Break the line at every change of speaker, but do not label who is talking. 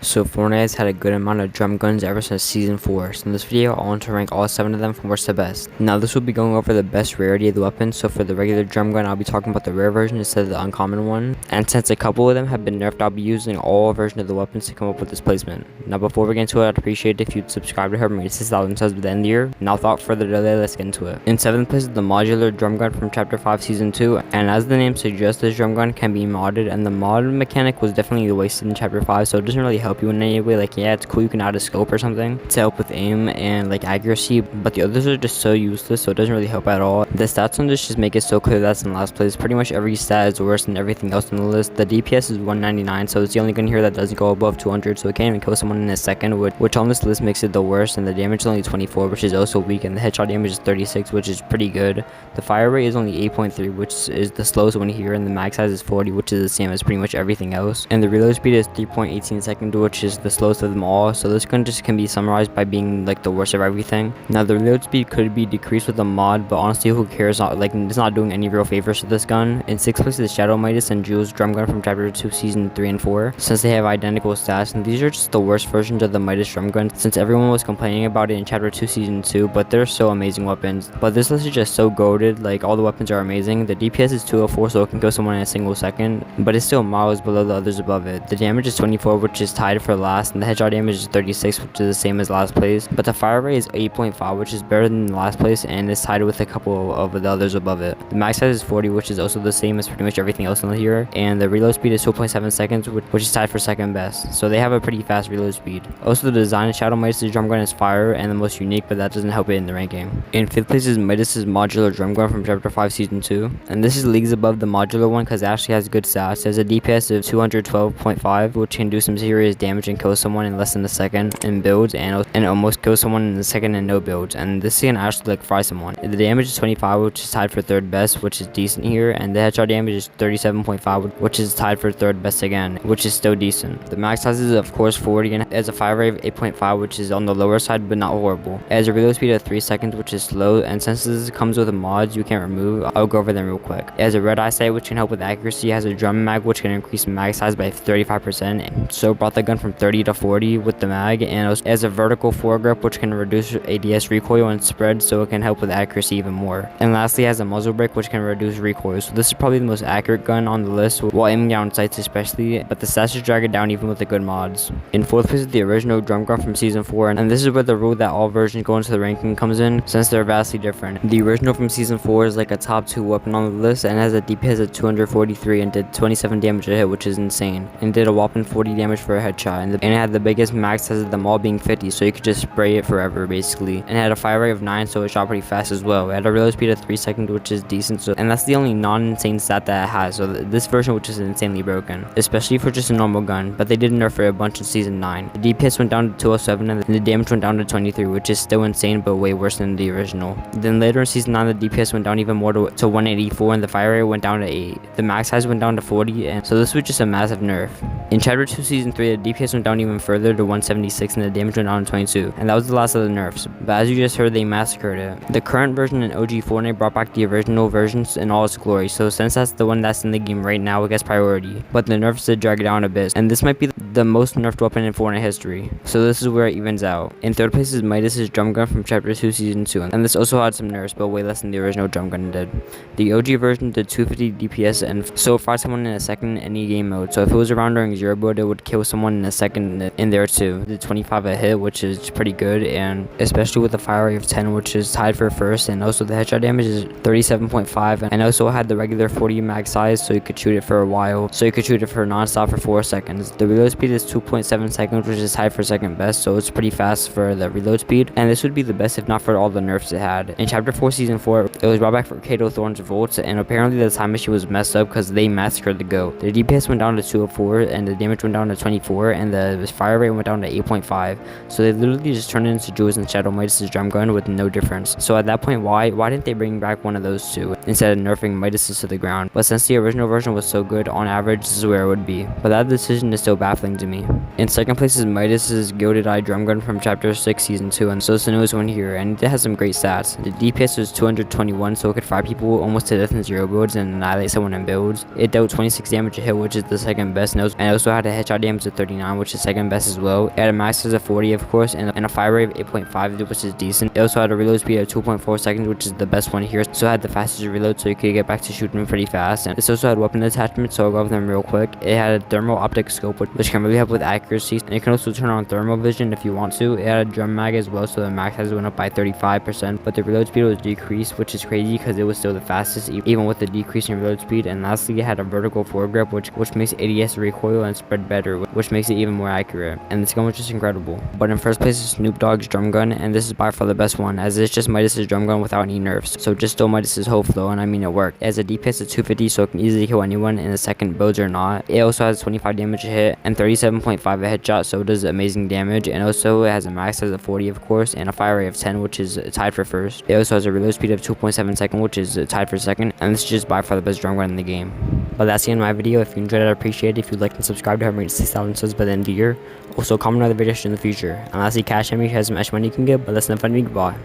So Fortnite has had a good amount of drum guns ever since season 4, so in this video I want to rank all 7 of them from worst to best. Now this will be going over the best rarity of the weapon, so for the regular drum gun I'll be talking about the rare version instead of the uncommon one. And since a couple of them have been nerfed, I'll be using all versions of the weapons to come up with this placement. Now before we get into it, I'd appreciate it if you'd subscribe to help me reach 6,000 subs by the end of the year. Now without further delay, let's get into it. In 7th place is the Modular Drum Gun from Chapter 5 Season 2, and as the name suggests, this drum gun can be modded, and the mod mechanic was definitely wasted in Chapter 5, so it doesn't really help you in any way. Like, yeah, it's cool, you can add a scope or something to help with aim and like accuracy, but the others are just so useless, so it doesn't really help at all. The stats on this just make it so clear that's in last place. Pretty much every stat is worse than everything else on the list. The DPS is 199, so it's the only gun here that doesn't go above 200, so it can't even kill someone in a second, which on this list makes it the worst. And the damage is only 24, which is also weak, and the headshot damage is 36, which is pretty good. The fire rate is only 8.3, which is the slowest one here, and the mag size is 40, which is the same as pretty much everything else. And the reload speed is 3.18 seconds, which is the slowest of them all, so this gun just can be summarized by being like the worst of everything. Now the reload speed could be decreased with a mod, but honestly who cares, like it's not doing any real favors to this gun. In 6th place is Shadow Midas and Jules Drum Gun from Chapter 2 Season 3 and 4, since they have identical stats, and these are just the worst versions of the Midas Drum Gun since everyone was complaining about it in Chapter 2 Season 2, but they're so amazing weapons. But this list is just so goated, like all the weapons are amazing. The DPS is 204, so it can kill someone in a single second, but it's still miles below the others above it. The damage is 24, which is tied for last, and the headshot damage is 36, which is the same as last place, but the fire rate is 8.5, which is better than last place and is tied with a couple of the others above it. The max size is 40, which is also the same as pretty much everything else in here, and the reload speed is 2.7 seconds, which is tied for second best, so they have a pretty fast reload speed. Also, the design of Shadow Midas' drum gun is fire and the most unique, but that doesn't help it in the ranking. In 5th place is Midas' Modular Drum Gun from Chapter 5 Season 2, and this is leagues above the modular one because it actually has good stats. It has a DPS of 212.5, which can do some serious damage and kill someone in less than a second in builds, and almost kill someone in a second in no builds, and this can actually like fry someone. The damage is 25, which is tied for third best, which is decent here, and the headshot damage is 37.5, which is tied for third best again, which is still decent. The max size is of course 40 and has a fire rate of 8.5, which is on the lower side but not horrible. It has a reload speed of 3 seconds, which is slow, and since this comes with mods you can't remove, I'll go over them real quick. It has a red eye sight, which can help with accuracy. It has a drum mag, which can increase mag size by 35%, so brought the gun from 30 to 40 with the mag, and it has a vertical foregrip, which can reduce ADS recoil and spread, so it can help with accuracy even more. And lastly, it has a muzzle brake, which can reduce recoil, so this is probably the most accurate gun on the list while aiming down sights especially, but the stats just drag it down even with the good mods. In 4th place is the original drum gun from Season 4, and this is where the rule that all versions go into the ranking comes in, since they're vastly different. The original from Season 4 is like a top 2 weapon on the list and has a DPS of 243 and did 27 damage a hit, which is insane, and did a whopping 40 damage for a headshot, and it had the biggest max size of them all being 50, so you could just spray it forever basically, and it had a fire rate of 9, so it shot pretty fast as well. It had a reload speed of 3 seconds, which is decent, and that's the only non-insane stat that it has, so this version which is insanely broken, especially for just a normal gun, but they did nerf it a bunch in Season 9. The DPS went down to 207 and the damage went down to 23, which is still insane but way worse than the original. Then later in Season 9 the DPS went down even more to 184 and the fire rate went down to 8. The max size went down to 40, and so this was just a massive nerf. In Chapter 2 Season 3 the DPS went down even further to 176 and the damage went down to 22, and that was the last of the nerfs, but as you just heard they massacred it. The current version in OG Fortnite brought back the original versions in all its glory, so since that's the one that's in the game right now, it gets priority, but the nerfs did drag it down a bit, and this might be the most nerfed weapon in Fortnite history, so this is where it evens out. In 3rd place is Midas' Drum Gun from Chapter 2 Season 2, and this also had some nerfs but way less than the original drum gun did. The OG version did 250 DPS and so fried someone in a second in any game mode, so if it was around during zero build it would kill someone in a second in there too. It did 25 a hit, which is pretty good, and especially with the fire rate of 10, which is tied for first, and also the headshot damage is 37.5, and also had the regular 40 mag size, so you could shoot it for a while, so you could shoot it for non-stop for 4 seconds. The reload speed is 2.7 seconds, which is tied for second best, so it's pretty fast for the reload speed, and this would be the best if not for all the nerfs it had. In Chapter 4 Season 4 it was brought back for Kato Thorne's Volts, and apparently the time machine was messed up because they massacred the go. The DPS went down to 204 and the damage went down to 24 and the fire rate went down to 8.5, so they literally just turned it into Jules and Shadow Midas' drum gun with no difference. So at that point why didn't they bring back one of those two instead of nerfing Midas to the ground? But since the original version was so good, on average this is where it would be, but that decision is still baffling to me. In 2nd place is Midas' Gilded Eye Drum Gun from Chapter 6 Season 2, and so it's the newest one here, and it has some great stats. The DPS was 221, so it could fry people almost to death in zero builds and annihilate someone in builds. It dealt 26 damage a hit, which is the second best, and also had a headshot damage of 30 39, which is second best as well. It had a max size of 40, of course, and a fire rate of 8.5, which is decent. It also had a reload speed of 2.4 seconds, which is the best one here. So it had the fastest reload, so you could get back to shooting pretty fast. And this also had weapon attachments, so I'll go over them real quick. It had a thermal optic scope, which can really help with accuracy, and you can also turn on thermal vision if you want to. It had a drum mag as well, so the max size went up by 35%, but the reload speed was decreased, which is crazy because it was still the fastest, even with the decrease in reload speed. And lastly, it had a vertical foregrip, which makes ADS recoil and spread better, which makes it even more accurate. And this gun was just incredible. But in first place is Snoop Dogg's drum gun, and this is by far the best one, as it's just Midas's drum gun without any nerfs. So just stole Midas's whole flow, and I mean it worked. It has a DPS of 250, so it can easily kill anyone in a second, builds or not. It also has 25 damage a hit and 37.5 a headshot, so it does amazing damage. And also it has a max size of 40, of course, and a fire rate of 10, which is tied for first. It also has a reload speed of 2.7 seconds, which is tied for second, and this is just by far the best drum gun in the game. But that's the end of my video. If you enjoyed it, I appreciate it. If you'd like and subscribe to help me reach 6,000 subs by the end of the year. Also comment on other videos in the future. And lastly, Cash Henry has some extra money you can get, but that's not funny. Goodbye.